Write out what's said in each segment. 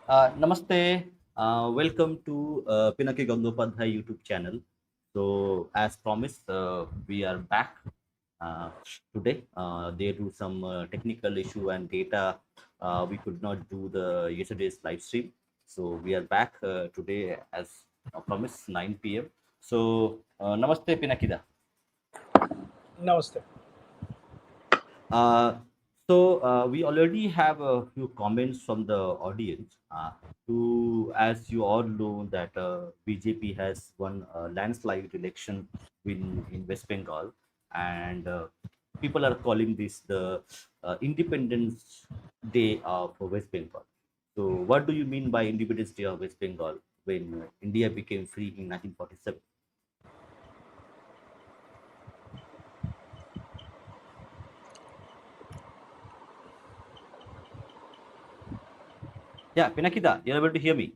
Namaste. Welcome to Pinaki Gangopadhyay YouTube channel. So, as promised, we are back uh, today. Due to some technical issue and data, we could not do the yesterday's live stream. So, we are back today as promised, 9 p.m. So, Namaste, Pinakida. Namaste. Uh, we already have a few comments from the audience. As you all know, that BJP has won a landslide election in West Bengal, and people are calling this the Independence Day of West Bengal. So, what do you mean by Independence Day of West Bengal when India became free in 1947? Yeah, Pinakida, you're able to hear me?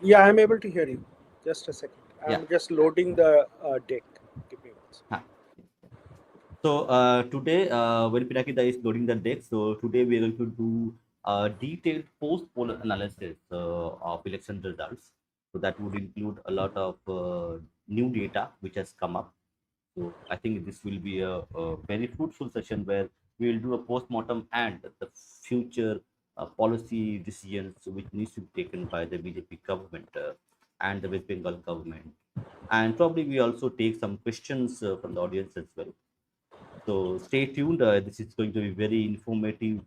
Yeah, I'm able to hear you. Just a second. Yeah. I'm just loading the deck. Give me one second. Huh. So today, when Pinakida is loading the deck, so today we are going to do a detailed post-poll analysis of election results. So that would include a lot of new data which has come up. So I think this will be a very fruitful session where we will do a post-mortem and the future policy decisions which needs to be taken by the BJP government and the West Bengal government. And probably we also take some questions from the audience as well. So stay tuned. This is going to be very informative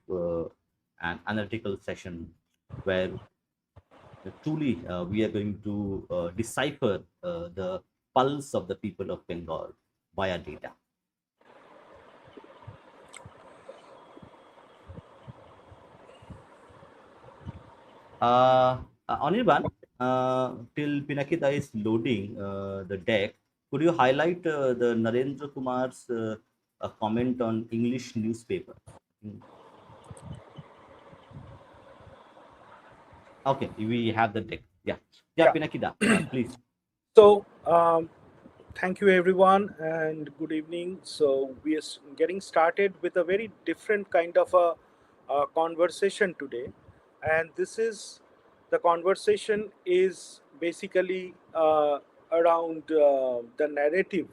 and analytical session where truly we are going to decipher the pulse of the people of Bengal via data. Anirban, till Pinakita is loading the deck, could you highlight the Narendra Kumar's comment on English newspaper? Mm. Okay, we have the deck. Yeah, yeah, Yeah. Pinakida, please. So, thank you everyone and good evening. So, we are getting started with a very different kind of a conversation today, and this is the conversation is basically around the narrative,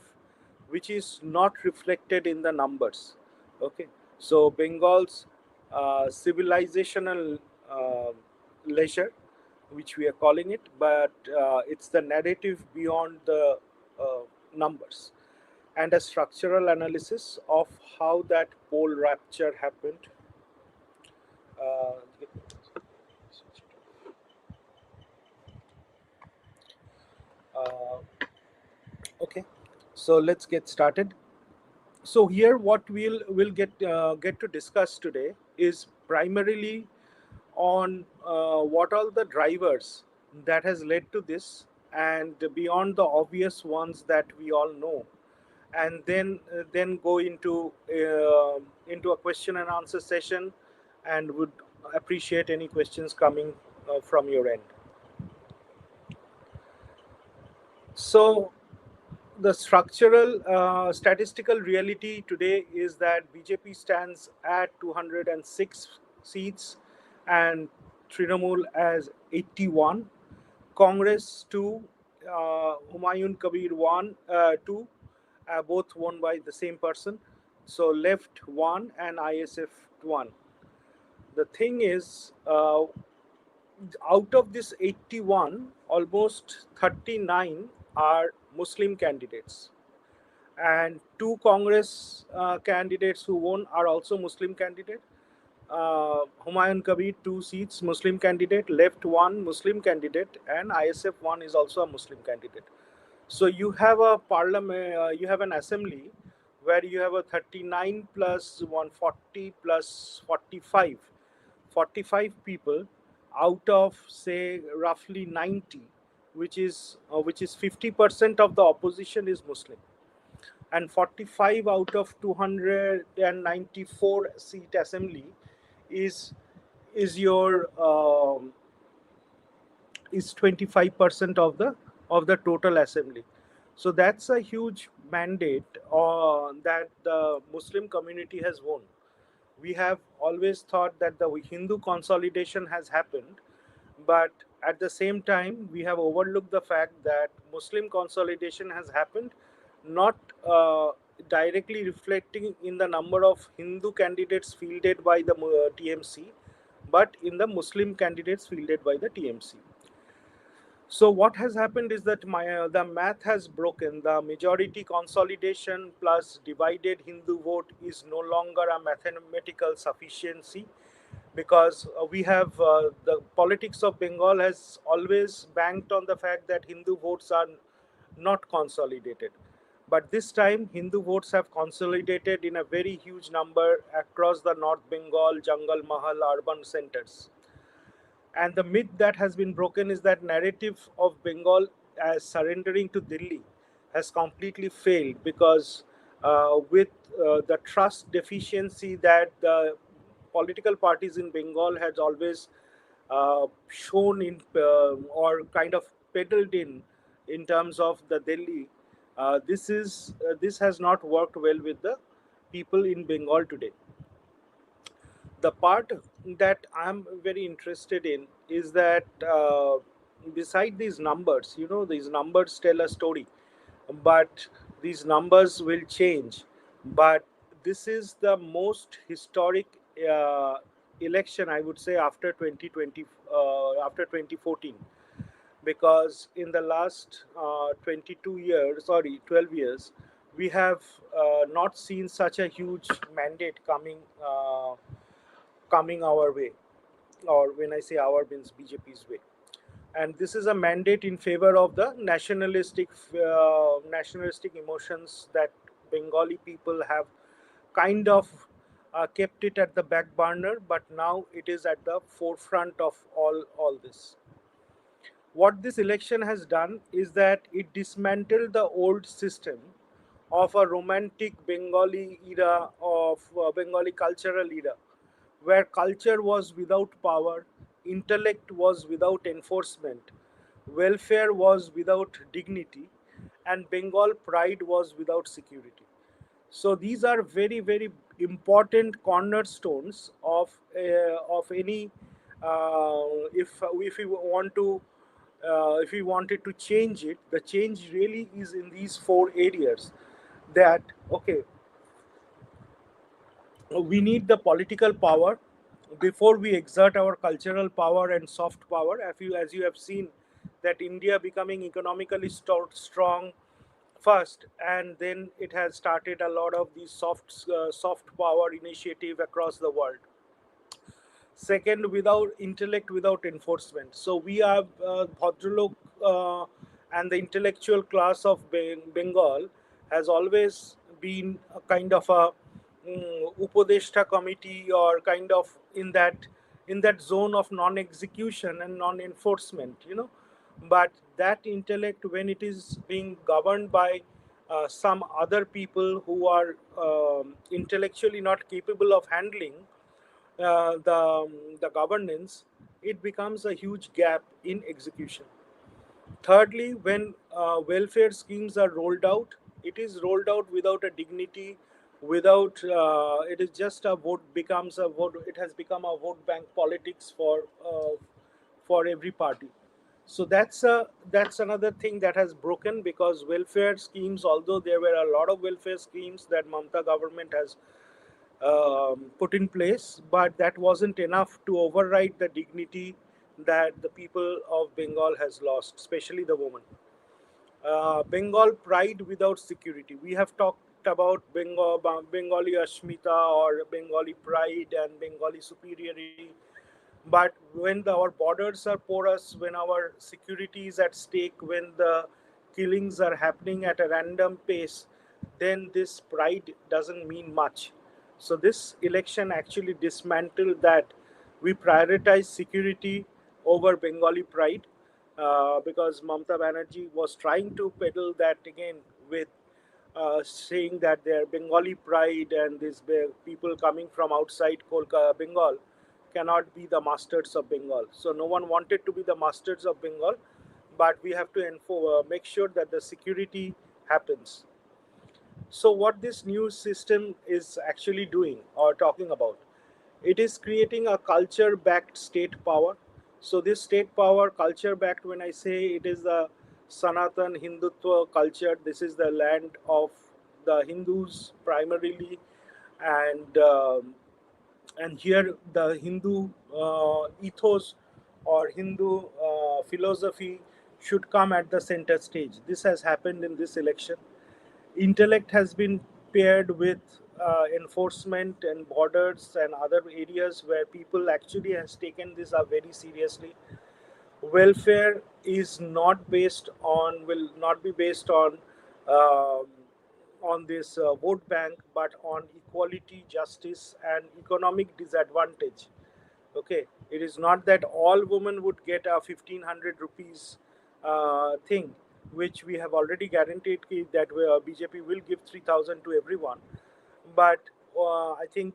which is not reflected in the numbers. Okay, so Bengal's civilizational uh, leisure, which we are calling it, but it's the narrative beyond the numbers and a structural analysis of how that pole rupture happened. Uh, uh, okay, so let's get started. So here, what we'll get to discuss today is primarily on what all the drivers that has led to this, and beyond the obvious ones that we all know, and then go into a question and answer session, and would appreciate any questions coming from your end. So the structural statistical reality today is that BJP stands at 206 seats and Trinamool as 81. Congress 2, Humayun Kabir 1, 2, both won by the same person. So left 1 and ISF 1. The thing is, out of this 81, almost 39 are Muslim candidates, and two Congress candidates who won are also Muslim candidate. Humayun Kabir 2 seats Muslim candidate, left 1 Muslim candidate, and ISF 1 is also a Muslim candidate. So you have a parliament, you have an assembly where you have a 39 plus 140 plus 45, 45 people out of say roughly 90, which is 50% of the opposition is Muslim, and 45 out of 294 seat assembly is is your is 25% of the total assembly. So that's a huge mandate that the Muslim community has won. We have always thought that the Hindu consolidation has happened, But at the same time, we have overlooked the fact that Muslim consolidation has happened, not directly reflecting in the number of Hindu candidates fielded by the TMC, but in the Muslim candidates fielded by the TMC. So what has happened is that the math has broken. The majority consolidation plus divided Hindu vote is no longer a mathematical sufficiency, because we have the politics of Bengal has always banked on the fact that Hindu votes are not consolidated. But this time, Hindu votes have consolidated in a very huge number across the North Bengal, Jungle Mahal, urban centers. And the myth that has been broken is that narrative of Bengal as surrendering to Delhi has completely failed, because with the trust deficiency that the political parties in Bengal has always shown in or kind of peddled in terms of the Delhi, this has not worked well with the people in Bengal today. The part that I'm very interested in is that beside these numbers, these numbers tell a story, but these numbers will change. But this is the most historic uh, election, I would say, after 2020, after 2014, because in the last 22 years, sorry, 12 years, we have not seen such a huge mandate coming our way, or when I say our, means BJP's way. And this is a mandate in favor of the nationalistic emotions that Bengali people have kind of kept it at the back burner, but now it is at the forefront of all this. What this election has done is that it dismantled the old system of a romantic Bengali era, of Bengali cultural era, where culture was without power, intellect was without enforcement, welfare was without dignity, and Bengal pride was without security. So these are very, very important cornerstones of any if we want to if we wanted to change it. The change really is in these four areas. That okay, we need the political power before we exert our cultural power and soft power. As you have seen, that India becoming economically strong first, and then it has started a lot of these soft power initiative across the world. Second, without intellect, without enforcement. So we have Bhadralok, and the intellectual class of Bengal has always been a kind of a Upadeshta committee, or kind of in that zone of non-execution and non-enforcement. But that intellect, when it is being governed by some other people who are intellectually not capable of handling the governance, it becomes a huge gap in execution. Thirdly, when welfare schemes are rolled out, it is rolled out without a dignity, without it is just a vote becomes a vote. It has become a vote bank politics for every party. So that's another thing that has broken, because welfare schemes, although there were a lot of welfare schemes that Mamta government has put in place, but that wasn't enough to override the dignity that the people of Bengal has lost, especially the women. Bengal pride without security. We have talked about Bengali Ashmita, or Bengali pride and Bengali superiority. But when our borders are porous, when our security is at stake, when the killings are happening at a random pace, then this pride doesn't mean much. So this election actually dismantled that. We prioritize security over Bengali pride, because Mamta Banerjee was trying to peddle that again with saying that their Bengali pride and these people coming from outside Kolkata, Bengal, cannot be the masters of Bengal. So no one wanted to be the masters of Bengal, but we have to make sure that the security happens. So what this new system is actually doing or talking about, it is creating a culture-backed state power, So this state power culture backed, when I say it is the Sanatan Hindutva culture, this is the land of the Hindus primarily, and here the Hindu ethos or Hindu philosophy should come at the center stage. This has happened in this election. Intellect has been paired with enforcement and borders and other areas where people actually has taken this up very seriously. Welfare is not based on, will not be based um on this vote bank, but on equality, justice, and economic disadvantage. Okay, it is not that all women would get a 1500 rupees thing, which we have already guaranteed that BJP will give 3000 to everyone. But I think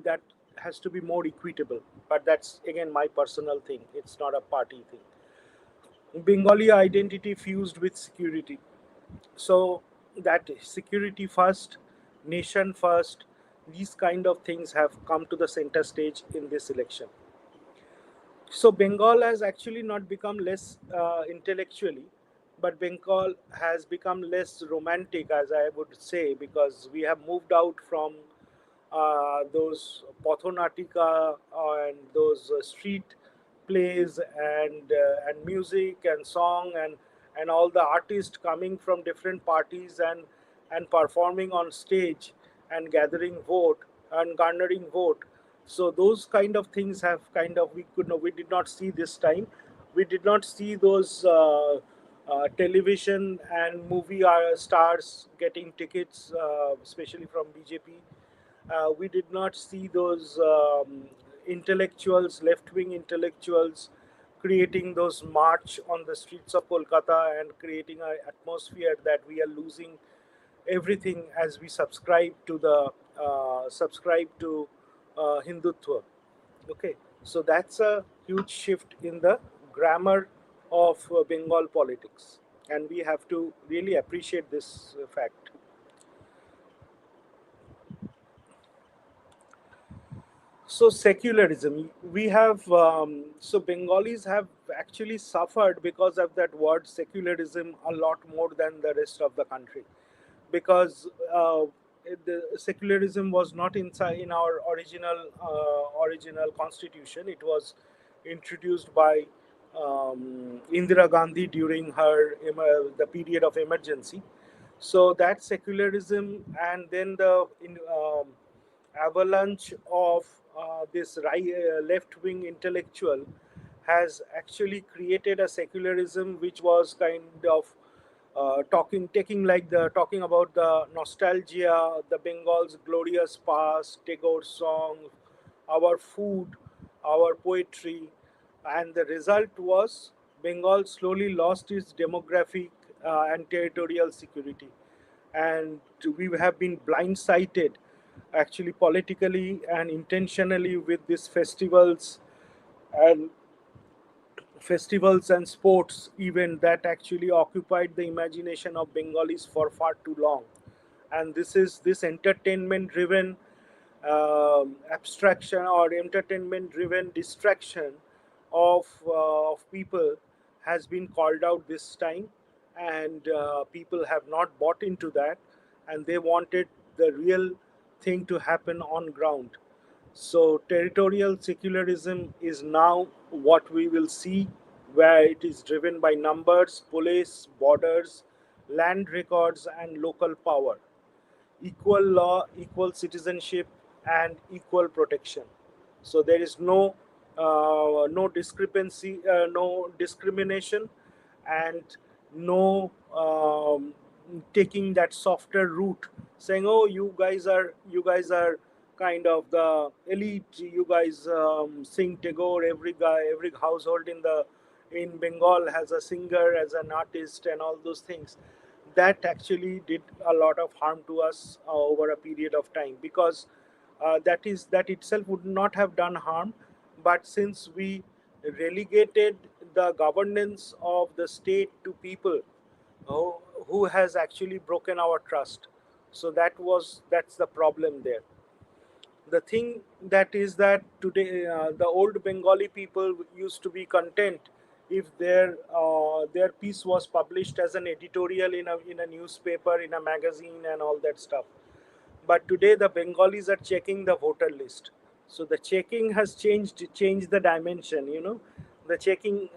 that has to be more equitable. But that's again my personal thing. It's not a party thing. Bengali identity fused with security. So that security first, nation first, these kind of things have come to the center stage in this election. So Bengal has actually not become less intellectually, but Bengal has become less romantic, as I would say, because we have moved out from those Pathonatica and those street plays and music and song and all the artists coming from different parties and performing on stage and gathering vote and garnering vote. So those kind of things have kind of, we did not see this time. We did not see those television and movie stars getting tickets, especially from BJP. We did not see those intellectuals, left-wing intellectuals, creating those march on the streets of Kolkata and creating an atmosphere that we are losing everything as we subscribe to Hindutva. Okay, so that's a huge shift in the grammar of Bengal politics, and we have to really appreciate this fact. So secularism, we have so Bengalis have actually suffered because of that word secularism a lot more than the rest of the country, because the secularism was not inside in our original constitution. It was introduced by Indira Gandhi during her the period of emergency. So that secularism, and then the avalanche of this left-wing intellectual has actually created a secularism which was kind of taking like the talking about the nostalgia, the Bengal's glorious past, Tagore song, our food, our poetry, and the result was Bengal slowly lost its demographic and territorial security, and we have been blindsided actually politically and intentionally with these and festivals and sports event that actually occupied the imagination of Bengalis for far too long. And this entertainment driven abstraction or entertainment driven distraction of people has been called out this time, and people have not bought into that, and they wanted the real thing to happen on ground. So territorial secularism is now what we will see, where it is driven by numbers, police, borders, land records, and local power. Equal law, equal citizenship, and equal protection. So there is no discrepancy, no discrimination, and no taking that softer route, saying, "Oh, you guys are kind of the elite. You guys sing Tagore. Every guy, every household in Bengal has a singer as an artist, and all those things." That actually did a lot of harm to us over a period of time, because that itself would not have done harm, but since we relegated the governance of the state to people who, who has actually broken our trust. So that's the problem there. The thing that is that today the old Bengali people used to be content if their piece was published as an editorial in a newspaper, in a magazine, and all that stuff. But today the Bengalis are checking the voter list. So the checking has changed the dimension. The checking,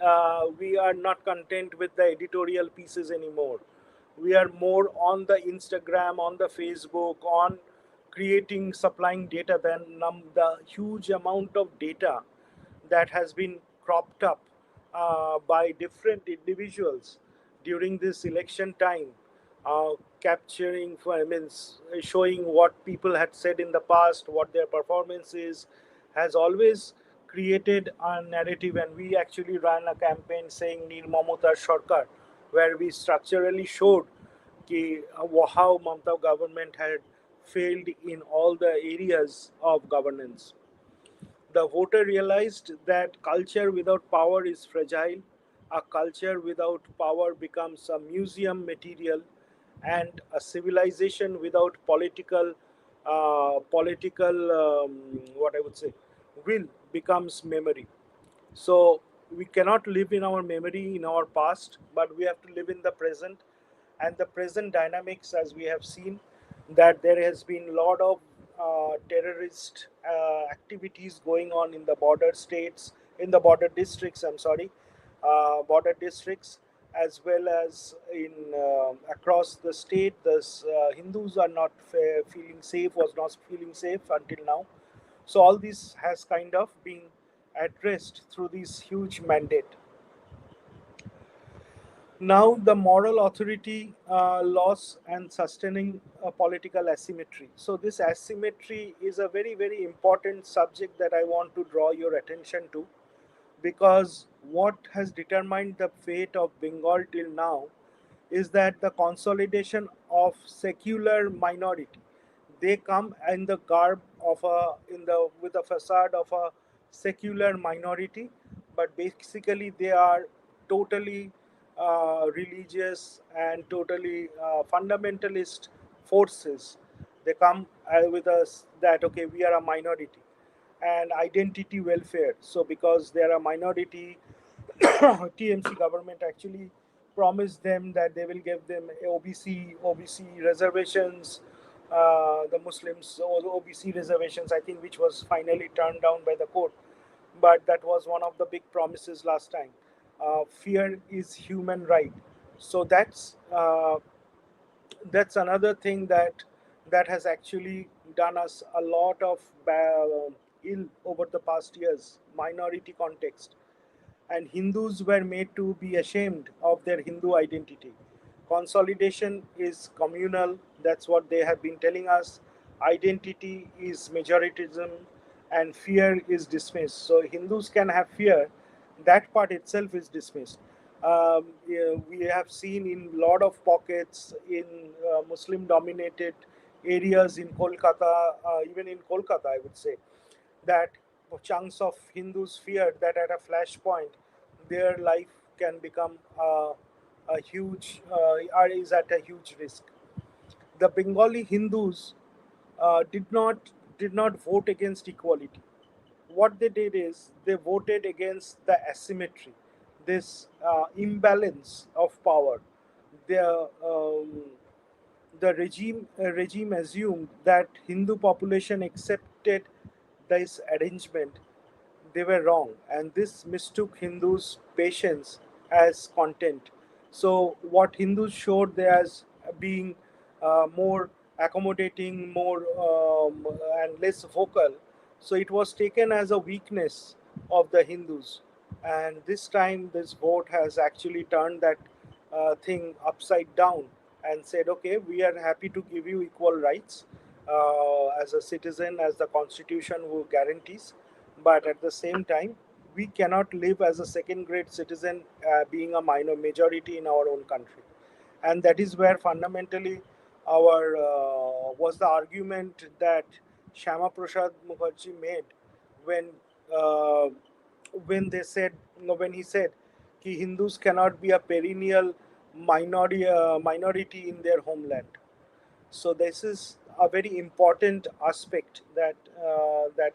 we are not content with the editorial pieces anymore. We are more on the Instagram, on the Facebook, on creating, supplying data than the huge amount of data that has been cropped up by different individuals during this election time, uh, capturing, I mean, showing what people had said in the past, what their performance is, has always created a narrative. And we actually ran a campaign saying Nir Mamata Sarkar, where we structurally showed how Mamata government had failed in all the areas of governance. The voter realized that culture without power is fragile. A culture without power becomes a museum material, and a civilization without what I would say, will becomes memory. So we cannot live in our memory in our past, but we have to live in the present. And the present dynamics, as we have seen, that there has been a lot of terrorist activities going on in the border states, in the border districts. I'm sorry, border districts, as well as in across the state. The Hindus are not feeling safe. Was not feeling safe until now. So all this has kind of been addressed through this huge mandate. Now the moral authority loss and sustaining a political asymmetry. So this asymmetry is a very, very important subject that I want to draw your attention to, because what has determined the fate of Bengal till now is that the consolidation of secular minority. They come in the garb of a in the with the facade of a secular minority, but basically they are totally religious and totally fundamentalist forces. They come with us that okay, we are a minority, and identity welfare. So because they are a minority, TMC government actually promised them that they will give them OBC reservations, the Muslims or the OBC reservations, I think, which was finally turned down by the court. But that was one of the big promises last time. Fear is human right. So that's another thing that has actually done us a lot of ill over the past years. Minority context, and Hindus were made to be ashamed of their Hindu identity. Consolidation is communal, that's what they have been telling us. Identity is majoritism, and fear is dismissed. So Hindus can have fear, that part itself is dismissed. Yeah, we have seen in lot of pockets in Muslim dominated areas in Kolkata, even in Kolkata, I would say, that chunks of Hindus feared that at a flashpoint, their life can become a huge, or is at a huge risk. The Bengali Hindus did not vote against equality. What they did is they voted against the asymmetry, this imbalance of power. The regime assumed that Hindu population accepted this arrangement. They were wrong, and this mistook Hindus' patience as content. So, what Hindus showed there as being more accommodating, more and less vocal, so it was taken as a weakness of the Hindus. And this time, this vote has actually turned that thing upside down and said, okay, we are happy to give you equal rights as a citizen, as the constitution who guarantees, but at the same time, we cannot live as a second grade citizen being a minor majority in our own country. And that is where fundamentally our was the argument that Shama Prasad Mukherjee made when uh, they said, when he said कि Hindus cannot be a perennial minority in their homeland. So this is a very important aspect that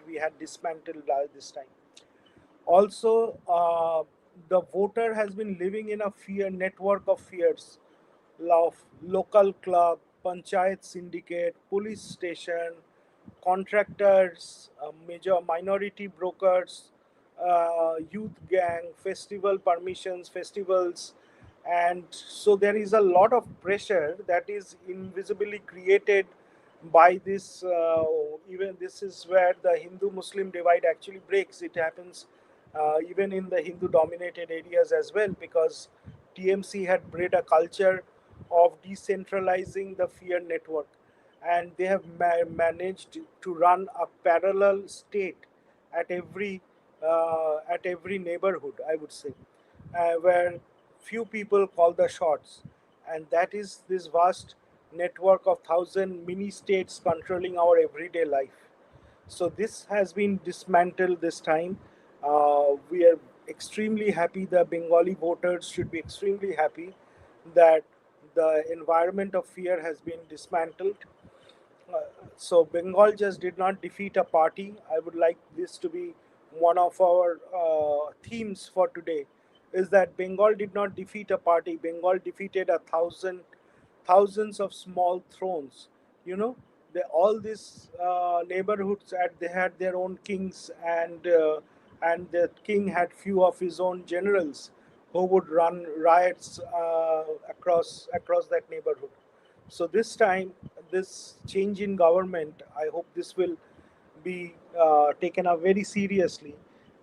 we had dismantled this time. Also, the voter has been living in a fear network of fears, local club, panchayat syndicate, police station, contractors, major minority brokers, youth gang, festival permissions, festivals, and so there is a lot of pressure that is invisibly created by this. Even this is where the Hindu-Muslim divide actually breaks. It happens even in the Hindu-dominated areas as well, because TMC had bred a culture of decentralizing the fear network, and they have managed to run a parallel state at every neighborhood, I would say, where few people call the shots, and that is this vast network of thousand mini states controlling our everyday life. So this has been dismantled this time. We are extremely happy. The Bengali voters should be extremely happy that the environment of fear has been dismantled. uh, so Bengal just did not defeat a party. I would like this to be one of our themes for today. Is that Bengal did not defeat a party. Bengal defeated thousands of small thrones. You know, all these neighborhoods they had their own kings, and the king had few of his own generals who would run riots across that neighborhood. So this time, this change in government, I hope this will be taken up very seriously.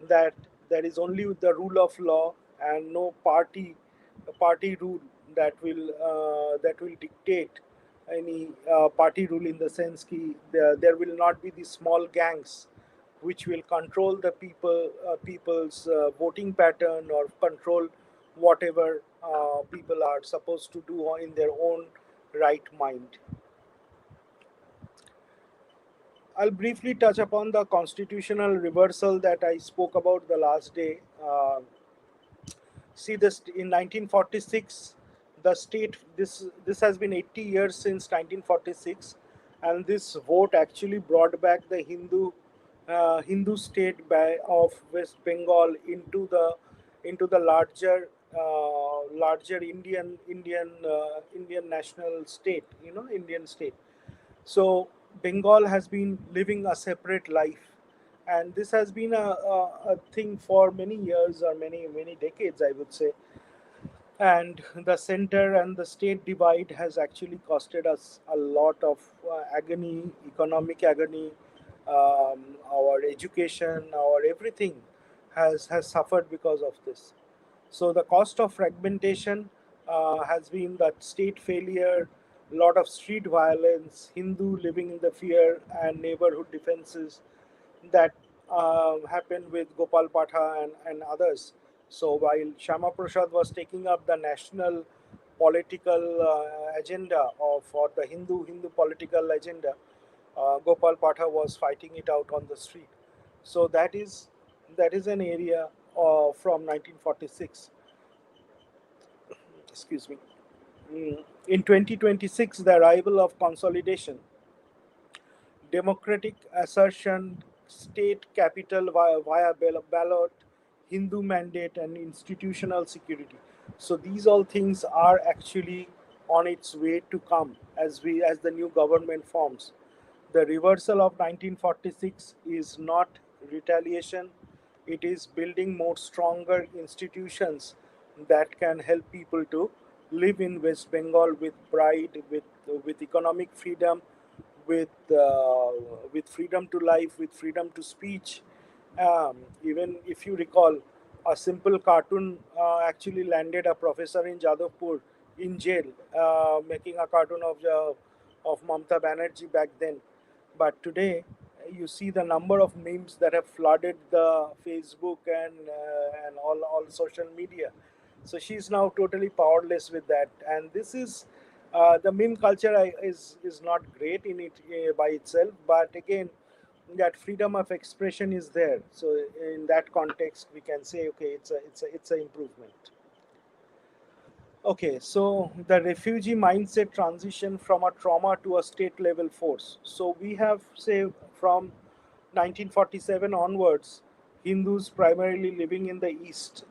That there is only the rule of law and no party rule that will dictate any party rule, in the sense ki there will not be these small gangs which will control the people's voting pattern, or control whatever people are supposed to do in their own right mind. I'll briefly touch upon the constitutional reversal that I spoke about the last day. See this in 1946, the state, this has been 80 years since 1946, and this vote actually brought back the Hindu state of West Bengal into the larger Indian national state, Indian state. So Bengal has been living a separate life, and this has been a thing for many years, or many decades, I would say. And the center and the state divide has actually costed us a lot of agony, economic agony. Our education, our everything has suffered because of this. So the cost of fragmentation has been that state failure, lot of street violence, Hindu living in the fear, and neighborhood defenses that happened with Gopal Patha and others. So while Shama Prasad was taking up the national political agenda of or the Hindu political agenda, Gopal Patha was fighting it out on the street. So that is an area from 1946. Excuse me. In 2026, the arrival of consolidation, democratic assertion, state capital via ballot, Hindu mandate, and institutional security. So these all things are actually on its way to come as the new government forms. The reversal of 1946 is not retaliation, it is building more stronger institutions that can help people to live in West Bengal with pride, with economic freedom, with freedom to life, with freedom to speech. Even if you recall, a simple cartoon actually landed a professor in Jadavpur in jail, making a cartoon of Mamta Banerjee back then. But today, you see the number of memes that have flooded the Facebook and all social media. So she's now totally powerless with that, and this is the meme culture is not great in it by itself, but again, that freedom of expression is there. So in that context, we can say, okay, it's a improvement. Okay, so the refugee mindset transition from a trauma to a state level force. So we have, say, from 1947 onwards, Hindus primarily living in the East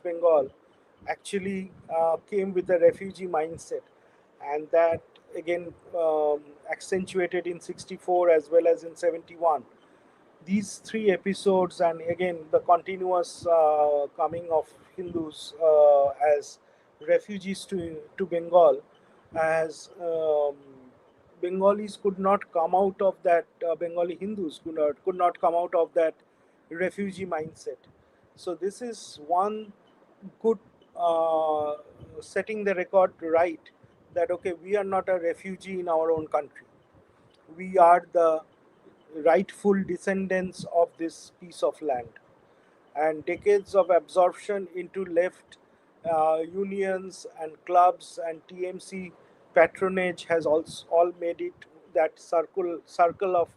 Bengal actually came with a refugee mindset, and that again accentuated in 64 as well as in 71. These three episodes, and again the continuous coming of Hindus as refugees to Bengal, as Bengalis could not come out of that, Bengali Hindus could not come out of that refugee mindset. So this is one good uh, setting the record right, that okay, we are not a refugee in our own country, we are the rightful descendants of this piece of land. And decades of absorption into left unions and clubs and TMC patronage has also all made it, that circle of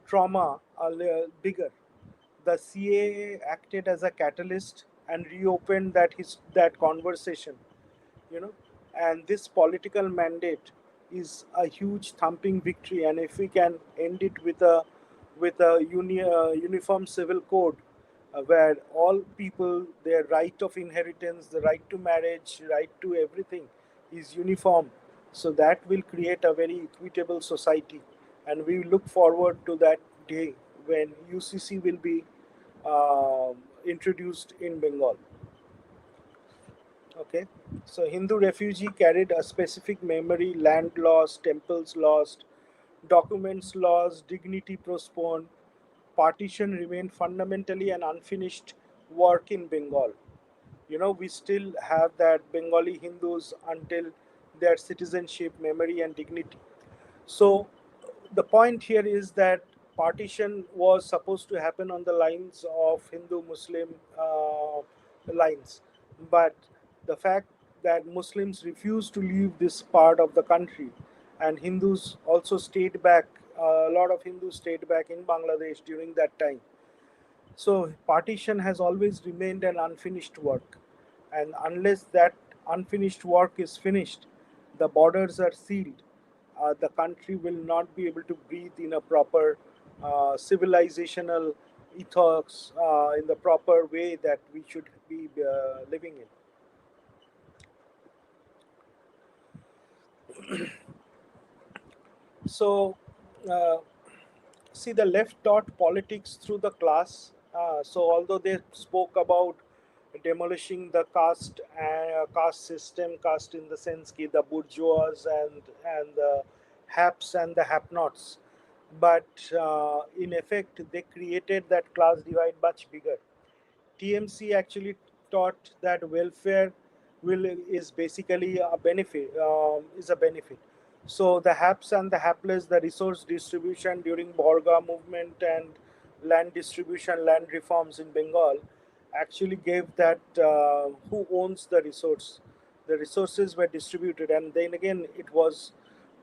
trauma bigger. The CAA acted as a catalyst and reopened that conversation, you know. And this political mandate is a huge thumping victory, and if we can end it with a uniform civil code, where all people, their right of inheritance, the right to marriage, right to everything is uniform, so that will create a very equitable society. And we look forward to that day when UCC will be introduced in Bengal. Okay, so Hindu refugee carried a specific memory, land lost, temples lost, documents lost, dignity postponed. Partition remained fundamentally an unfinished work in Bengal. You know, we still have that Bengali Hindus until their citizenship, memory, and dignity. So the point here is that partition was supposed to happen on the lines of Hindu Muslim lines, but the fact that Muslims refused to leave this part of the country, and Hindus also stayed back. A lot of Hindus stayed back in Bangladesh during that time. So partition has always remained an unfinished work, and unless that unfinished work is finished, the borders are sealed. The country will not be able to breathe in a proper civilizational ethos, in the proper way that we should be living in. So, uh, see, the left taught politics through the class. So, although they spoke about demolishing the caste system, caste in the sense ki the bourgeois and the haps and the have-nots, but in effect they created that class divide much bigger. TMC actually taught that welfare will is basically a benefit, is a benefit. So the haps and the hapless, the resource distribution during Borga movement and land distribution, land reforms in Bengal, actually gave that who owns the resource. The resources were distributed, and then again it was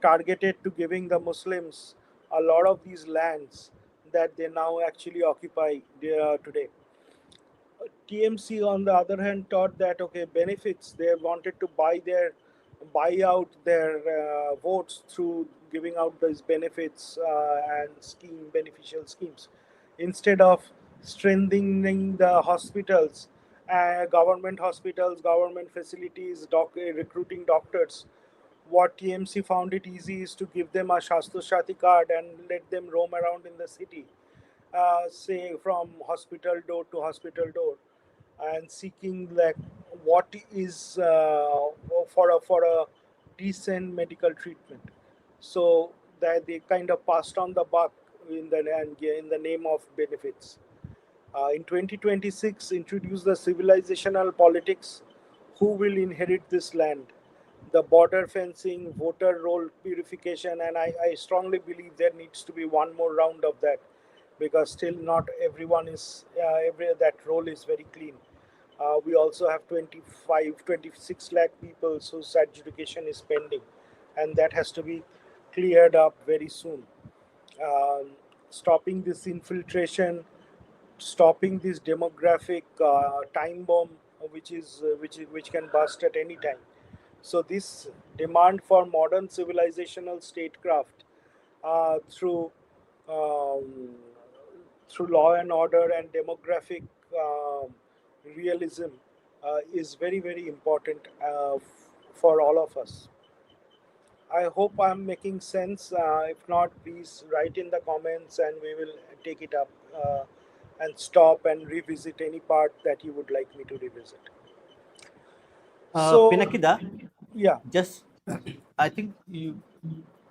targeted to giving the Muslims a lot of these lands that they now actually occupy today. TMC, on the other hand, thought that okay, benefits, they wanted to buy out their votes through giving out these benefits and beneficial schemes, instead of strengthening the hospitals, government hospitals, government facilities, recruiting doctors. What TMC found it easy is to give them a Shastro Shati card and let them roam around in the city, say from hospital door to hospital door, and seeking like what is for a decent medical treatment. So that they kind of passed on the buck in the name of benefits. In 2026, introduce the civilizational politics. Who will inherit this land? The border fencing, voter roll purification, and I strongly believe there needs to be one more round of that, because still not everyone is every that role is very clean. We also have 25, 26 lakh people whose adjudication is pending, and that has to be cleared up very soon. Um, Stopping this infiltration, stopping this demographic time bomb which can burst at any time. So this demand for modern civilizational statecraft through um, through law and order and demographic um, realism is very very important for all of us. I hope I'm making sense. If not, please write in the comments and we will take it up and stop and revisit any part that you would like me to revisit. So, Pinakida, yeah. just I think you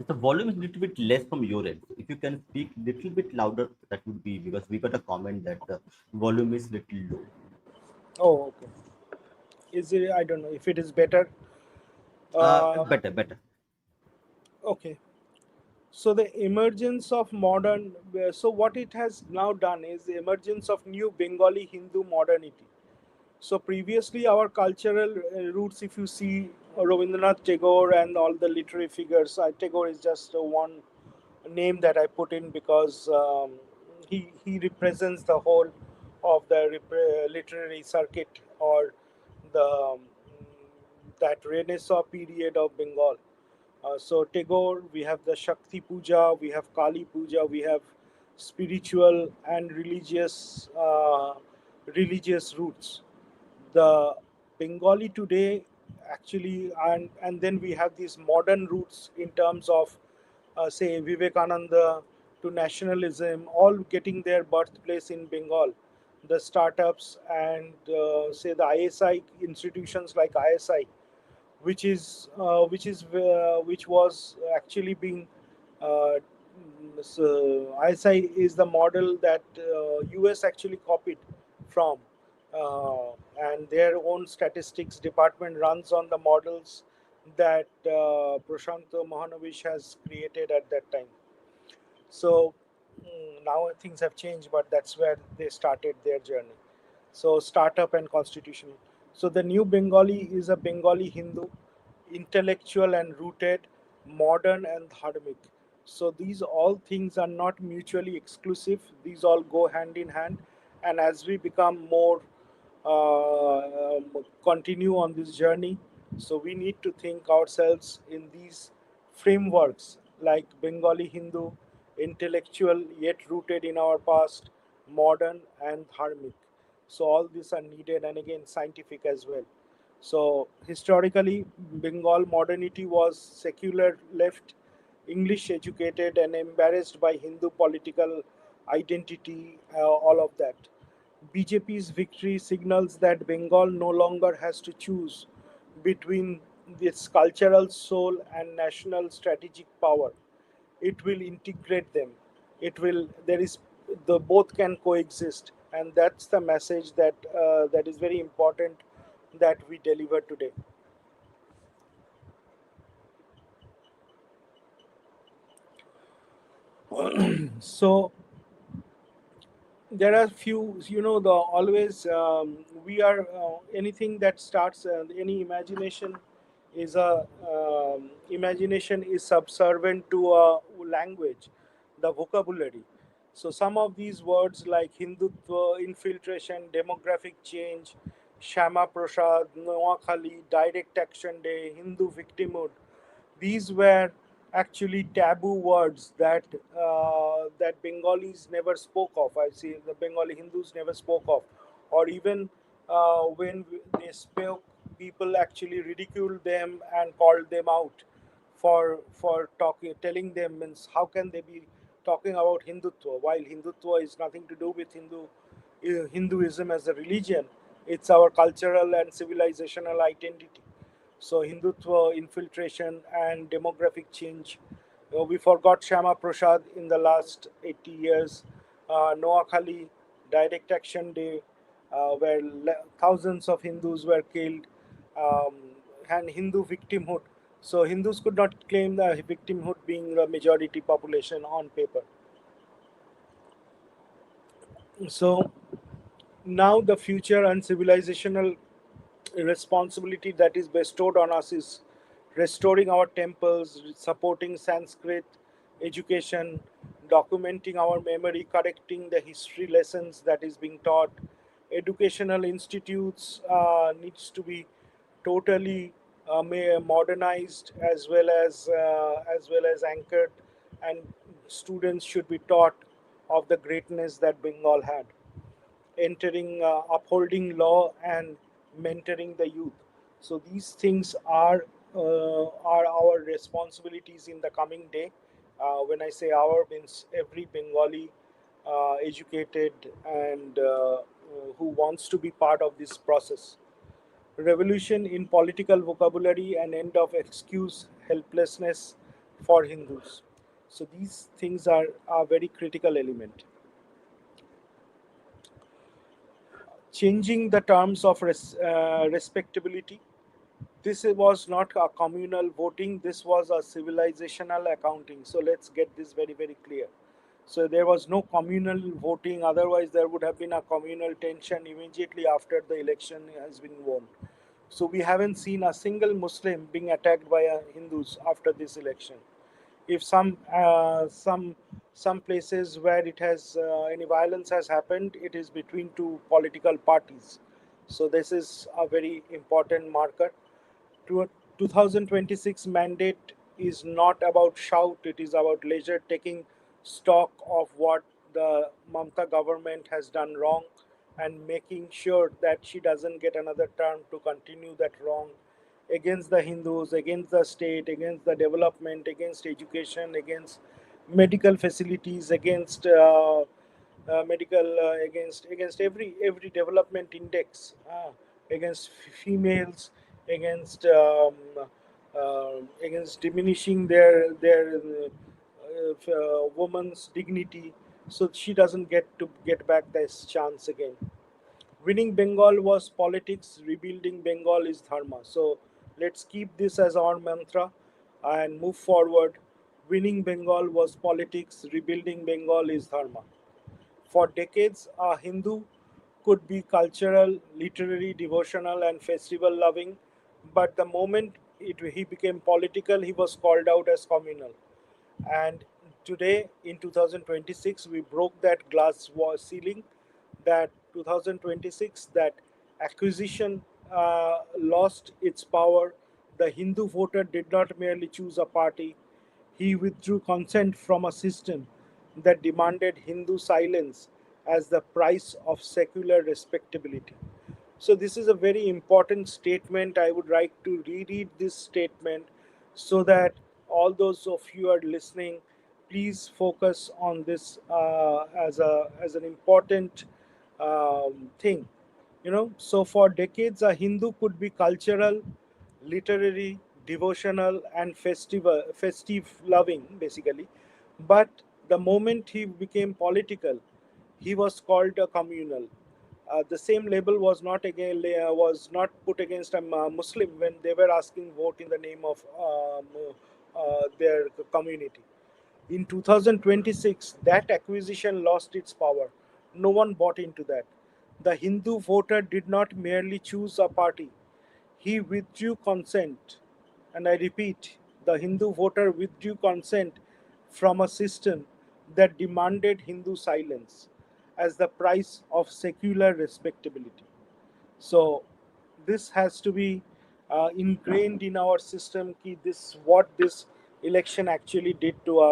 the volume is a little bit less from your end. If you can speak little bit louder, that would be because we got a comment that the volume is little low. Oh, okay. Is it? I don't know if it is better. Better, better. Okay. So the emergence of modern. So what it has now done is the emergence of new Bengali Hindu modernity. So previously, our cultural roots, if you see Rabindranath Tagore and all the literary figures, Tagore is just one name that I put in because he represents the whole of the literary circuit or the that Renaissance period of Bengal. So Tagore, we have the Shakti Puja, we have Kali Puja, we have spiritual and religious roots. The Bengali today actually, and then we have these modern roots in terms of say Vivekananda to nationalism, all getting their birthplace in Bengal. The startups and say the ISI institutions like ISI, which was actually being uh, so ISI is the model that US actually copied from, and their own statistics department runs on the models that Prashant Mahanavish has created at that time. So now things have changed, but that's where they started their journey. So startup and constitution. So the new Bengali is a Bengali Hindu, intellectual and rooted, modern and dharmic. So these all things are not mutually exclusive. These all go hand in hand, and as we become more continue on this journey, so we need to think ourselves in these frameworks like Bengali Hindu, intellectual yet rooted in our past, modern and dharmic. So all these are needed, and again scientific as well. So historically, Bengal modernity was secular left, English educated, and embarrassed by Hindu political identity, all of that. BJP's victory signals that Bengal no longer has to choose between its cultural soul and national strategic power. It will integrate them. It will. There is the both can coexist, and that's the message that is very important that we deliver today. So there are few, the always we are anything that starts any imagination is a imagination is subservient to a language, the vocabulary. So some of these words like hindutva, infiltration, demographic change, shama prasad, noakhali, direct action day, hindu victimhood, these were actually taboo words that Bengalis never spoke of. I see the Bengali Hindus never spoke of, or even when they spoke, people actually ridiculed them and called them out for talking, telling them means how can they be talking about Hindutva while Hindutva is nothing to do with Hinduism as a religion. It's our cultural and civilizational identity. So Hindutva, infiltration, and demographic change. We forgot Shama Prasad in the last 80 years. Noakhali, Direct Action Day, where thousands of Hindus were killed, um, and Hindu victimhood. So Hindus could not claim the victimhood being the majority population on paper. So now the future and civilizational responsibility that is bestowed on us is restoring our temples, supporting Sanskrit education, documenting our memory, correcting the history lessons that is being taught, Educational institutes needs to be totally modernized, as well as anchored, and students should be taught of the greatness that Bengal had, upholding law and mentoring the youth. So these things are our responsibilities in the coming day. When I say our, means every Bengali educated and who wants to be part of this process. Revolution in political vocabulary and end of excuse helplessness for Hindus. So these things are a very critical element. Changing the terms of respectability. This was not a communal voting, this was a civilizational accounting. So let's get this very, very clear. So there was no communal voting, otherwise, there would have been a communal tension immediately after the election has been won. So we haven't seen a single Muslim being attacked by Hindus after this election. If some places where it has any violence has happened, it is between two political parties. So this is a very important marker. 2026 mandate is not about shout, it is about leisure, taking stock of what the Mamta government has done wrong and making sure that she doesn't get another term to continue that wrong against the Hindus, against the state, against the development, against education, against medical facilities, against against every development index, against females, against against diminishing woman's dignity, so she doesn't get to get back this chance again. Winning Bengal was politics, rebuilding Bengal is dharma. So let's keep this as our mantra and move forward. Winning Bengal was politics, rebuilding Bengal is dharma. For decades, a Hindu could be cultural, literary, devotional, and festival loving, but the moment he became political, he was called out as communal. And today, in 2026, we broke that glass wall ceiling. That 2026, that acquisition lost its power. The Hindu voter did not merely choose a party, he withdrew consent from a system that demanded Hindu silence as the price of secular respectability. So, this is a very important statement. I would like to reread this statement so that all those of you are listening, please focus on this as an important thing. So for decades, a Hindu could be cultural, literary, devotional, and festive loving, basically. But the moment he became political, he was called a communal. The same label was not again was not put against a Muslim when they were asking vote in the name of their community. In 2026, that acquisition lost its power. No one bought into that. The Hindu voter did not merely choose a party, he withdrew consent. And I repeat, the Hindu voter withdrew consent from a system that demanded Hindu silence as the price of secular respectability. So this has to be ingrained in our system. Ki this what this election actually did to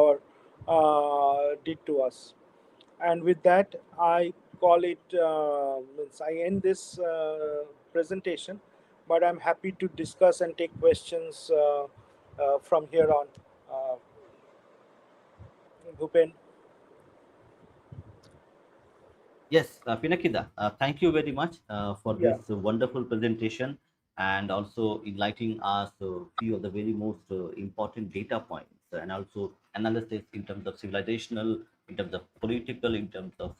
us. And with that, I call it. Means I end this presentation, but I'm happy to discuss and take questions from here on. Uh, Bhupen, Yes, Pinakida, thank you very much for yeah, this wonderful presentation and also enlightening us a few of the very most important data points and also analysis in terms of civilizational, in terms of political, in terms of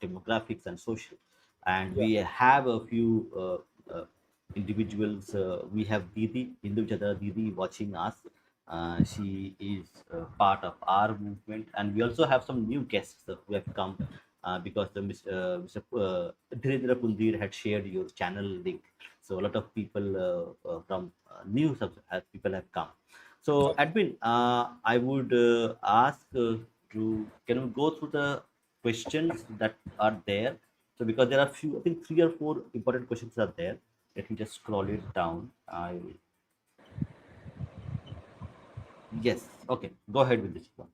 demographics and social. And yeah, we have a few individuals. We have Didi, Hindu Jada Didi watching us. She is part of our movement, and we also have some new guests who have come because Mr. Dhirendra Pundir had shared your channel link. So a lot of people from new people have come. So okay, Edwin, I would ask to can we go through the questions that are there So because there are few, I think three or four important questions are there. Let me just scroll it down. I Yes. Okay. Go ahead with this one.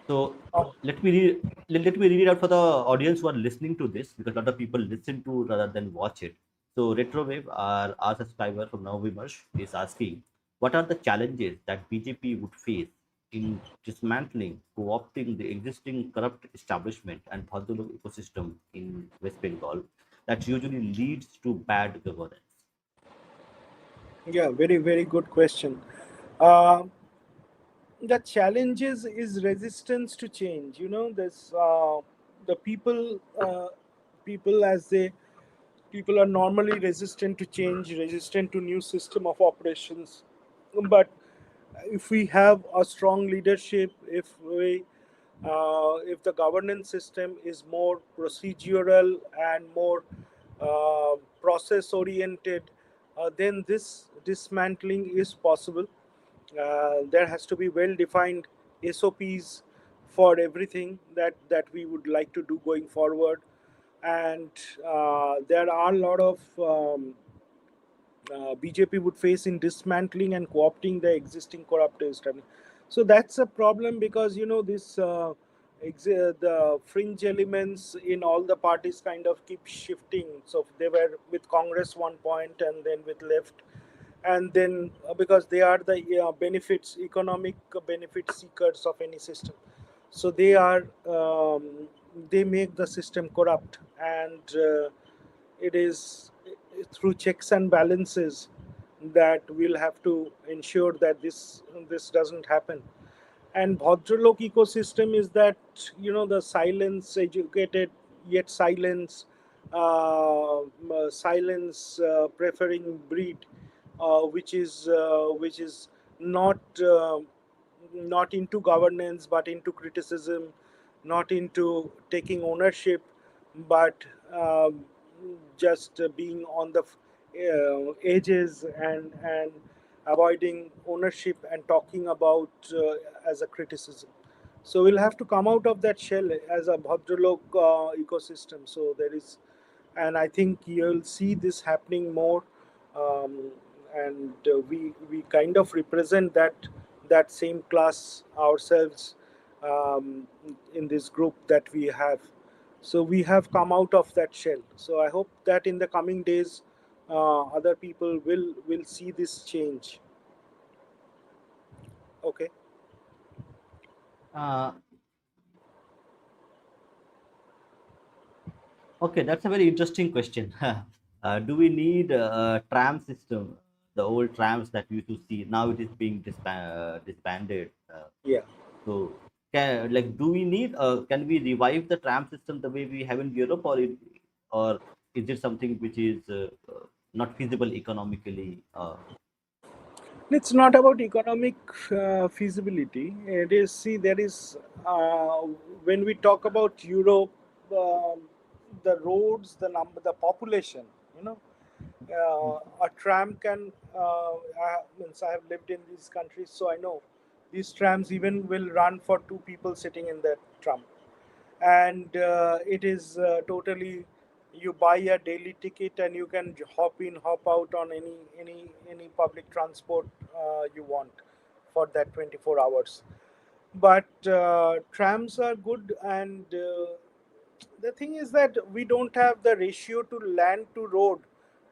So let me read. Let me read it out for the audience who are listening to this, because a lot of people listen to rather than watch it. So Retrowave, our subscriber from NavaVimarsh, is asking, what are the challenges that BJP would face in dismantling, co-opting the existing corrupt establishment and Bhadralok ecosystem in West Bengal that usually leads to bad governance? Yeah, very, very good question. Uh, the challenges is resistance to change. You know, there's the people as they people are normally resistant to change, resistant to new system of operations. But if we have a strong leadership, if the governance system is more procedural and more process oriented, then this dismantling is possible. There has to be well defined SOPs for everything that we would like to do going forward. And there are a lot of BJP would face in dismantling and co-opting the existing corrupt establishment. So that's a problem, because you know this the fringe elements in all the parties kind of keep shifting. So they were with Congress one point, and then with left, and then because they are the benefits, economic benefit seekers of any system, so they make the system corrupt. And it is through checks and balances that we'll have to ensure that this doesn't happen. And Bhadralok ecosystem is that, you know, the silence educated yet silence preferring breed, which is not not into governance but into criticism, not into taking ownership, but just being on the edges, and avoiding ownership and talking about as a criticism. So we'll have to come out of that shell as a Bhadralok ecosystem. So there is, and I think you'll see this happening more. Um, and we kind of represent that same class ourselves, um, in this group that we have. So we have come out of that shell. So I hope that in the coming days, other people will see this change. Okay. Uh, Okay, that's a very interesting question. Do we need a tram system? The old trams that we used to see, now it is being disbanded. Yeah. So, do we need? Can we revive the tram system the way we have in Europe, or is it something which is not feasible economically? It's not about economic feasibility. It is, see, there is, uh, when we talk about Europe, um, the roads, the number, the population, you know, a tram can, means I have lived in these countries, so I know these trams even will run for two people sitting in that tram. And it is totally, you buy a daily ticket and you can hop in, hop out on any public transport you want for that 24 hours. But trams are good, and the thing is that we don't have the ratio to land to road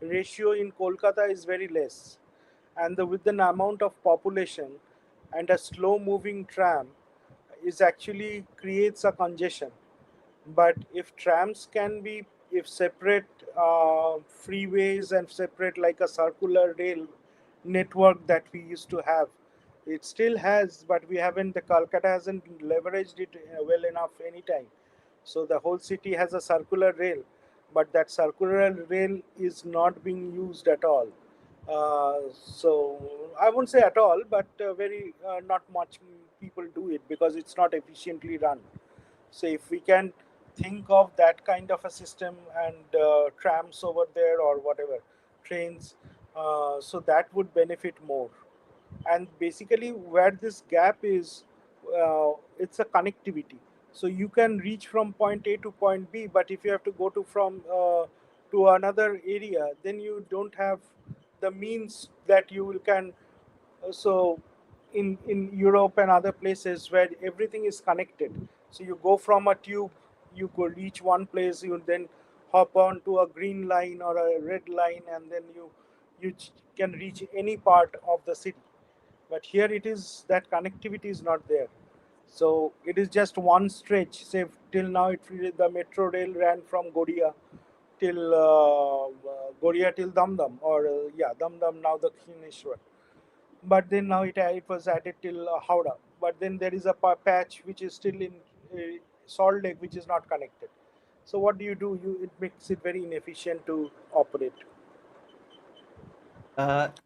ratio in Kolkata is very less, and with an amount of population and a slow moving tram is actually creates a congestion. But if trams can be, if separate freeways and separate like a circular rail network that we used to have, it still has, but we haven't, the Calcutta hasn't leveraged it well enough anytime. So the whole city has a circular rail, but that circular rail is not being used at all. So I won't say at all, but very not much people do it because it's not efficiently run. So if we can think of that kind of a system, and trams over there or whatever, trains, so that would benefit more. And basically, where this gap is, it's a connectivity. So you can reach from point A to point B, but if you have to go to from to another area, then you don't have the means that you will can. So in Europe and other places where everything is connected, so you go from a tube, you could reach one place, you then hop on to a green line or a red line, and then can reach any part of the city. But here it is that connectivity is not there. So it is just one stretch. Say till now, the metro rail ran from Goria till Damdam, or yeah, Damdam, now the Khineshwar. But then now it was added till Howrah. But then there is a patch which is still in Salt Lake, which is not connected. So what do? It makes it very inefficient to operate.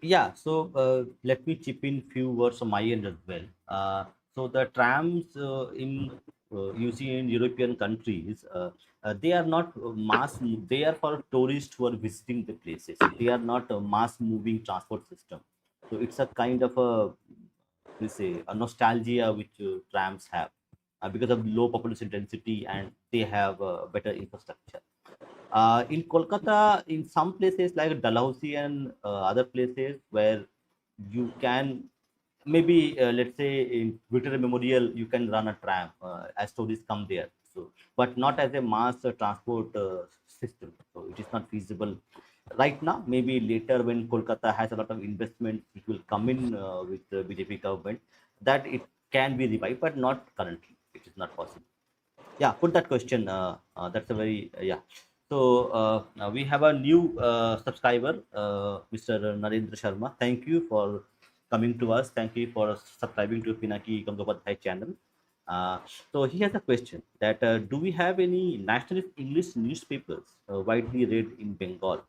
Yeah, so let me chip in few words on my end as well. So the trams in you see in European countries, they are not they are for tourists who are visiting the places. They are not a mass moving transport system. So it's a kind of a, we say, a nostalgia which trams have because of low population density, and they have better infrastructure. In Kolkata, in some places like Dalhousie and other places where you can maybe let's say in Victoria Memorial, you can run a tram as tourists come there. So, but not as a mass transport system. So it is not feasible right now. Maybe later when Kolkata has a lot of investment, it will come in with the BJP government, that it can be revived, but not currently. It is not possible. Yeah, put that question. That's a very yeah. So now we have a new subscriber, Mr. Narendra Sharma. Thank you for coming to us. Thank you for subscribing to Pinaki Gangopadhyay channel. Uh, so he has a question that do we have any nationalist English newspapers widely read in Bengal?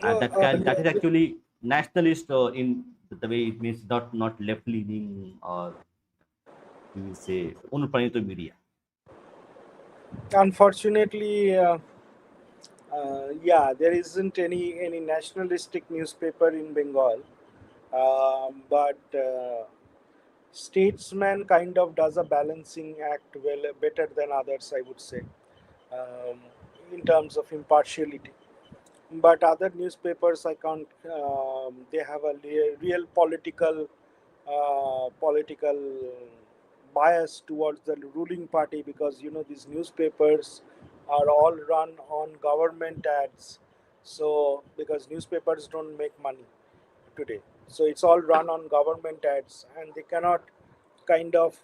And that is Yeah, actually nationalist in the way it means, not left leaning, or we will say Unupranito media. unfortunately, yeah, there isn't any nationalistic newspaper in Bengal, but Statesman kind of does a balancing act well, better than others, I would say, um, in terms of impartiality. But other newspapers, I can't. They have a real political bias towards the ruling party, because these newspapers are all run on government ads. So because newspapers don't make money today, so it's all run on government ads, and they cannot kind of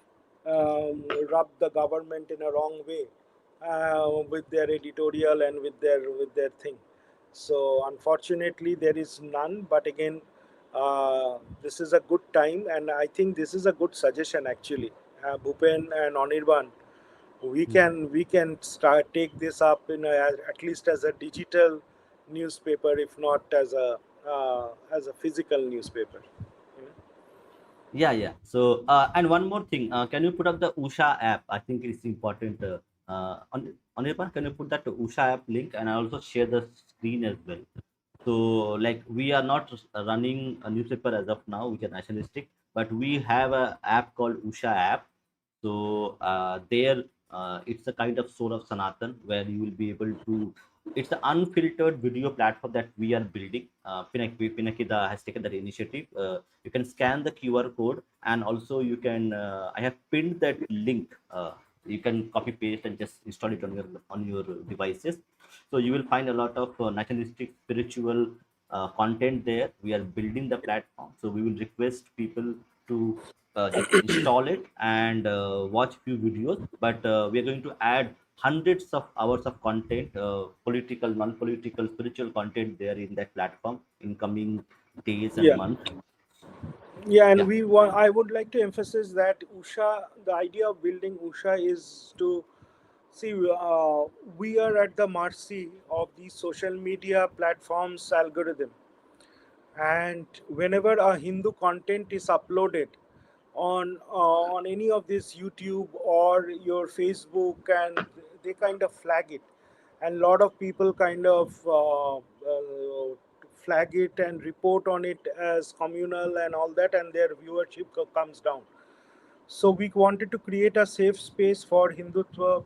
rub the government in a wrong way with their editorial and with their thing. So unfortunately, there is none. But again, this is a good time, and I think this is a good suggestion actually. Bhupen and Anirban, we can start take this up at least as a digital newspaper, if not as a physical newspaper. You know? Yeah, yeah. So, and one more thing, can you put up the USHA app? I think it's important. On your part, can you put that USHA app link, and I also share the screen as well. So, like, we are not running a newspaper as of now, which is nationalistic, but we have a app called USHA app. So there, it's a kind of soul of Sanatan where you will be able to. It's an unfiltered video platform that we are building. Pinakida has taken that initiative. You can scan the QR code, and also you can. I have pinned that link. You can copy paste and just install it on your devices. So you will find a lot of nationalistic spiritual content there. We are building the platform, so we will request people to just install it and watch few videos. But we are going to add hundreds of hours of content, political, non-political, spiritual content there in that platform in coming days and Yeah, months. yeah, and Yeah. we want. I would like to emphasize that USHA, the idea of building USHA is to see. We are at the mercy of these social media platforms algorithm, and whenever a Hindu content is uploaded on any of this YouTube or your Facebook, and they kind of flag it, and a lot of people kind of flag it and report on it as communal and all that, and their viewership comes down. So we wanted to create a safe space for Hindutva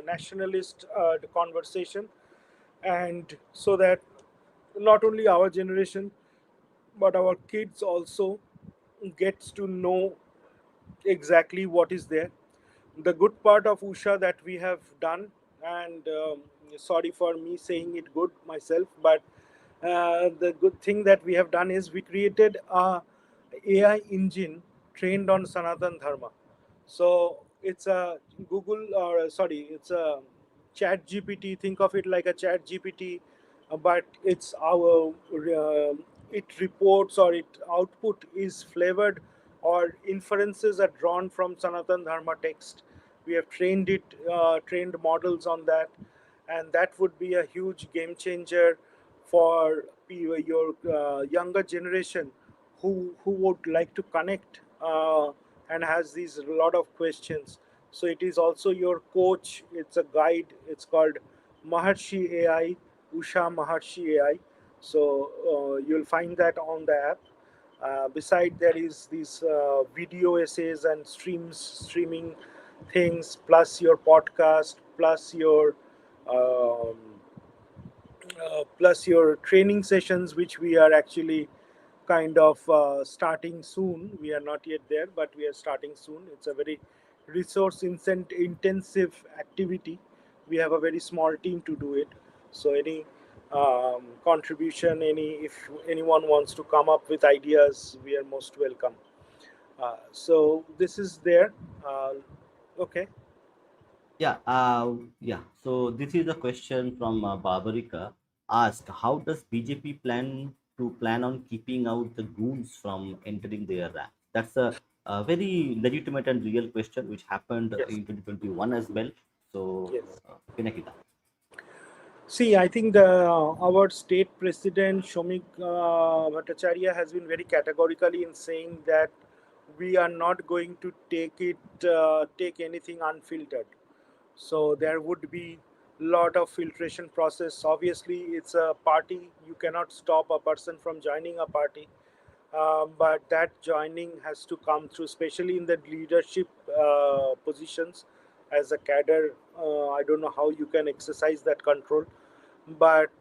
nationalist conversation, and so that not only our generation but our kids also gets to know exactly what is there. The good part of USHA that we have done, and sorry for me saying it good myself, but the good thing that we have done is we created a AI engine trained on Sanatan Dharma. So it's a Google, or sorry, it's a Chat GPT. Think of it like a Chat GPT, but it's our it reports, or it output is flavored, or inferences are drawn from Sanatan Dharma text. We have trained models on that, and that would be a huge game changer for your younger generation who would like to connect and has these lot of questions. So it is also your coach. It's a guide. It's called Maharshi AI, Usha Maharshi AI. So you'll find that on the app. Beside, there is these video essays and streaming things, plus your podcast, um, plus your training sessions, which we are actually kind of starting soon. We are not yet there, but we are starting soon. It's a very intensive activity. We have a very small team to do it. So any contribution, any if anyone wants to come up with ideas, we are most welcome. So this is there. Uh, okay. Yeah. So this is a question from Barbarika. Asked, how does BJP plan on keeping out the goons from entering their ranks? That's a very legitimate and real question, which happened Yes. in 2021 as well. So, Yes. Pinakita. See, I think our state president Shomik Bhattacharya has been very categorically in saying that we are not going to take anything unfiltered. So there would be lot of filtration process. Obviously, it's a party. You cannot stop a person from joining a party, but that joining has to come through, especially in the leadership positions as a cadre. I don't know how you can exercise that control, but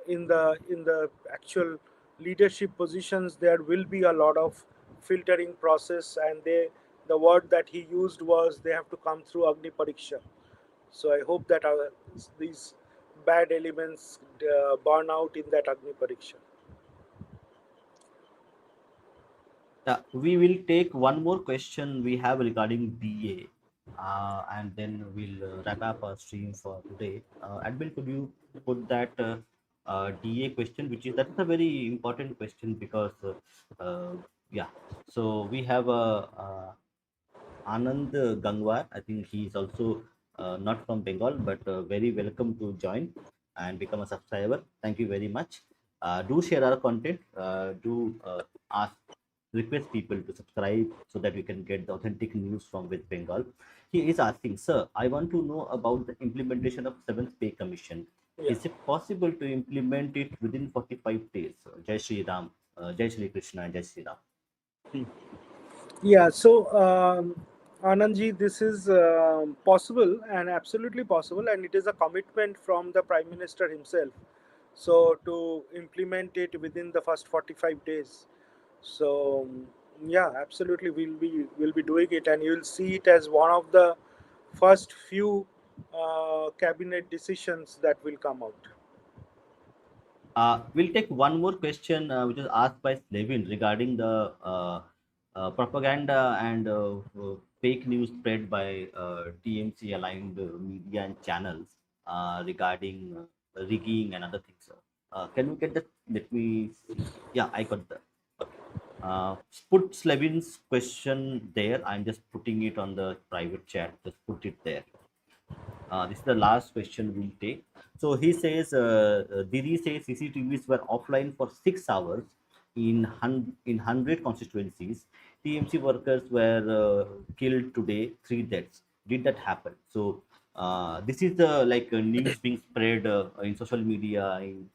in the actual leadership positions, there will be a lot of filtering process, and the word that he used was they have to come through Agni Pariksha. So I hope that these bad elements burn out in that Agni Pariksha. We will take one more question we have regarding DA, and then we'll wrap up our stream for today. Admin, could you put that DA question, which is that's a very important question because, yeah. So we have Anand Gangwar. I think he is also not from Bengal, but very welcome to join and become a subscriber. Thank you very much. Do share our content. Do ask request people to subscribe so that we can get the authentic news from West Bengal. He is asking, sir, I want to know about the implementation of Seventh Pay Commission. Yeah. Is it possible to implement it within 45 days? Jai Shri Ram, Jai Shri Krishna, Jai Shri Ram. Yeah, so Anandji, this is possible and absolutely possible, and it is a commitment from the Prime Minister himself. So to implement it within the first 45 days. So yeah, absolutely, we'll be doing it, and you'll see it as one of the first few cabinet decisions that will come out. We'll take one more question, which is asked by Slevin regarding the propaganda and fake news spread by TMC aligned media and channels regarding rigging and other things. Can we get that? Let me see. Yeah, I got that. Okay. Put Slevin's question there. I'm just putting it on the private chat. Just put it there. This is the last question we'll take. So he says, Didi says CCTVs were offline for 6 hours in 100 constituencies. TMC workers were killed today, 3 deaths. Did that happen? So this is the news being spread in social media, in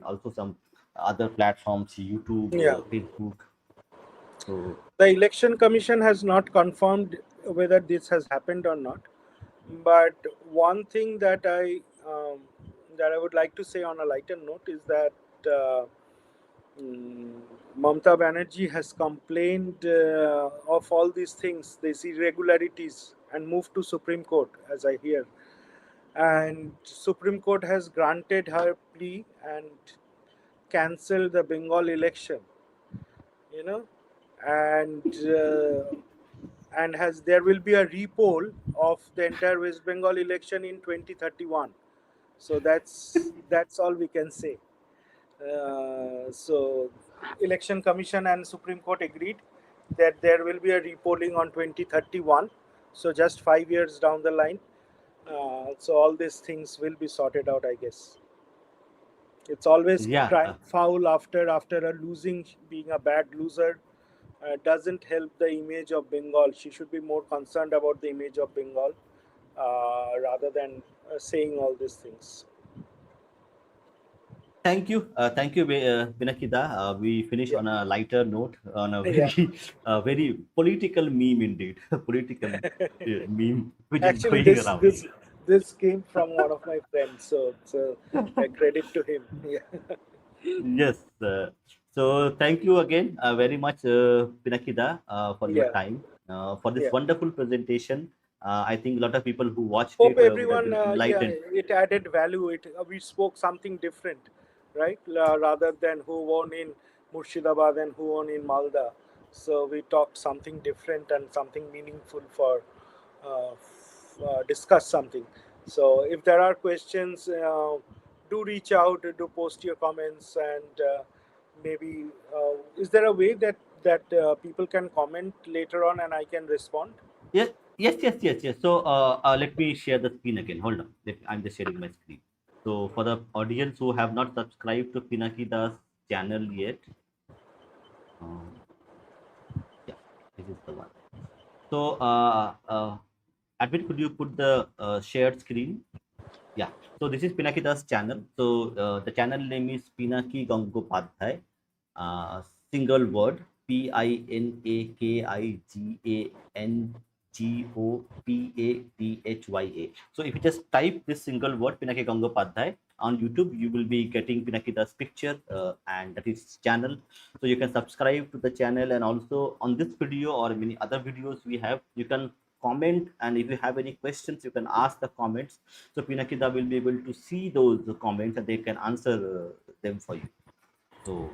also some other platforms, YouTube, Yeah. Facebook. So The election commission has not confirmed whether this has happened or not. But one thing that I would like to say on a lighter note is that uh, mm, Mamata Banerjee has complained of all these things, these irregularities, and moved to Supreme Court, as I hear. And Supreme Court has granted her plea and cancelled the Bengal election. You know, and has there will be a repoll of the entire West Bengal election in 2031. So that's all we can say. So election commission and Supreme Court agreed that there will be a repolling on 2031. So just 5 years down the line. So all these things will be sorted out, I guess. It's always yeah, crying foul after a losing, being a bad loser. Doesn't help the image of Bengal. She should be more concerned about the image of Bengal rather than saying all these things. thank you, Pinakida. We finish Yeah, on a lighter note, on a yeah. very, very political meme indeed, political meme which is Actually, going around. this came from one of my friends, so credit to him. Yeah, Yes. So thank you again very much, Pinakida, for your yeah, time, for this yeah. wonderful presentation. I think a lot of people who watched Hope it would have everyone, been yeah, enlightened. it added value. It We spoke something different, right? Rather than who won in Murshidabad and who won in Malda. So we talked something different and something meaningful for discuss something. So if there are questions, do reach out, do post your comments, and maybe is there a way that people can comment later on and I can respond? Yes, yes. So let me share the screen again. Hold on. I'm just sharing my screen. So for the audience who have not subscribed to Pinakida's channel yet, um, yeah, this is the one. So Advin, could you put the shared screen? Yeah. So this is Pinakida's channel. So the channel name is Pinaki Gangopadhyay. Uh, Single word, Pinaki Gangopadhyay. So if you just type this single word Pinaki Gangopadhyay on YouTube, you will be getting Pinakida's picture and that is his channel. So you can subscribe to the channel, and also on this video or many other videos we have, you can comment, and if you have any questions you can ask the comments. So Pinakida will be able to see those comments and they can answer them for you. So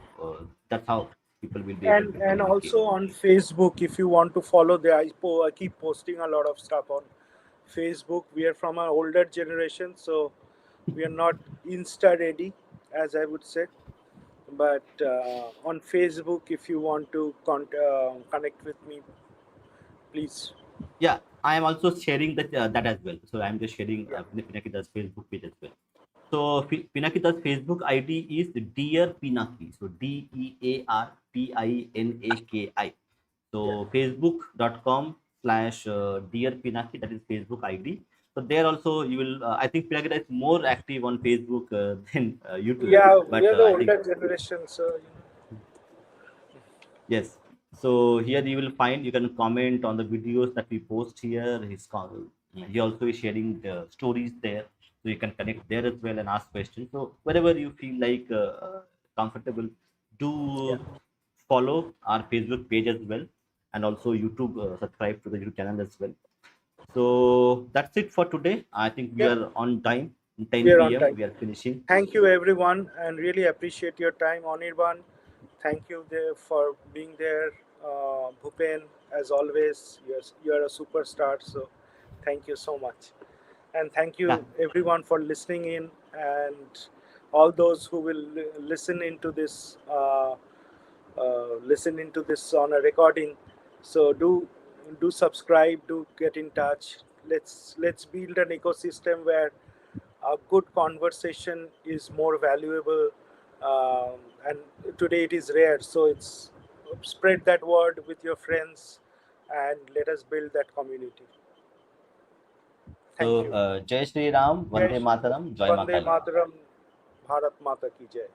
that's how people will be able to And communicate. also on Facebook, if you want to follow there, I keep posting a lot of stuff on Facebook. We are from an older generation, so we are not Insta ready, as I would say. But on Facebook, if you want to connect with me, please. Yeah, I am also sharing that as well. So I'm just sharing Yeah, Pinakida's Facebook page as well. So Pinakida's Facebook ID is Dear Pinaki. So DEARPINAKI. So yeah, facebook.com/, Dear Pinaki. That is Facebook ID. So there also you will. I think Pinakida is more active on Facebook than YouTube. yeah. We But are the I think older generation, so yes. So here you will find you can comment on the videos that we post here. He also is sharing the stories there, so you can connect there as well and ask questions. So wherever you feel like comfortable, yeah, do follow our Facebook page as well, and also YouTube. Subscribe to the YouTube channel as well. So that's it for today. I think we yeah. are on time. We are 10 on p.m. time. We are finishing. Thank you, everyone, and really appreciate your time, Anirban. Thank you there for being there, Bhupen. As always, you're a superstar. So, thank you so much, and thank Yeah. you everyone for listening in, and all those who will listen into this, listen into this on a recording. So do subscribe, do get in touch. Let's build an ecosystem where a good conversation is more valuable, and today it is rare, so it's spread that word with your friends and let us build that community. So Thank you. Jai Shri Ram, Jai Vande Shri Ram. Mataram, Joy Ma Vande Kali. Mataram. Bharat Mata ki jai.